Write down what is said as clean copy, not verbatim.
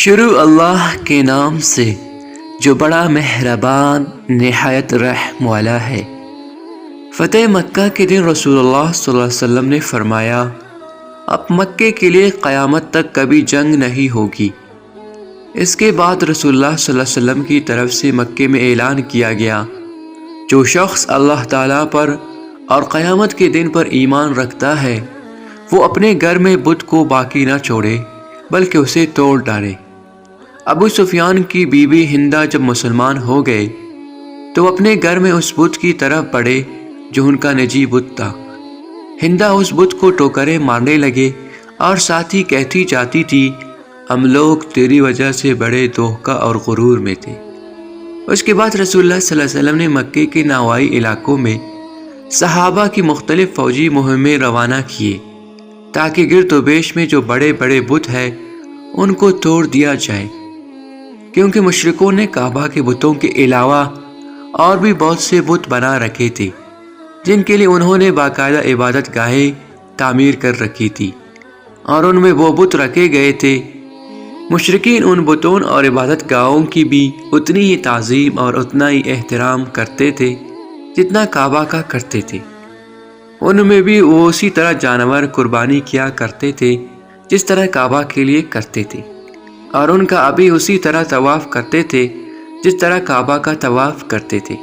شروع اللہ کے نام سے جو بڑا مہربان نہایت رحم والا ہے۔ فتح مکہ کے دن رسول اللہ صلی اللہ علیہ وسلم نے فرمایا، اب مکے کے لیے قیامت تک کبھی جنگ نہیں ہوگی۔ اس کے بعد رسول اللہ صلی اللہ علیہ وسلم کی طرف سے مکے میں اعلان کیا گیا، جو شخص اللہ تعالیٰ پر اور قیامت کے دن پر ایمان رکھتا ہے وہ اپنے گھر میں بت کو باقی نہ چھوڑے بلکہ اسے توڑ ڈالے۔ ابو سفیان کی بیوی ہندہ جب مسلمان ہو گئے تو اپنے گھر میں اس بت کی طرف بڑھے جو ان کا نجی بت تھا۔ ہندہ اس بت کو ٹوکرے مارنے لگے اور ساتھ ہی کہتی جاتی تھی، ہم لوگ تیری وجہ سے بڑے دھوکہ اور غرور میں تھے۔ اس کے بعد رسول اللہ صلی اللہ علیہ وسلم نے مکے کے نواحی علاقوں میں صحابہ کی مختلف فوجی مہمیں روانہ کیے تاکہ گرد و بیش میں جو بڑے بڑے بت ہیں ان کو توڑ دیا جائے، کیونکہ مشرکوں نے کعبہ کے بتوں کے علاوہ اور بھی بہت سے بت بنا رکھے تھے جن کے لیے انہوں نے باقاعدہ عبادت گاہیں تعمیر کر رکھی تھی اور ان میں وہ بت رکھے گئے تھے۔ مشرکین ان بتوں اور عبادت گاہوں کی بھی اتنی ہی تعظیم اور اتنا ہی احترام کرتے تھے جتنا کعبہ کا کرتے تھے۔ ان میں بھی وہ اسی طرح جانور قربانی کیا کرتے تھے جس طرح کعبہ کے لیے کرتے تھے، اور ان کا ابھی اسی طرح طواف کرتے تھے جس طرح کعبہ کا طواف کرتے تھے۔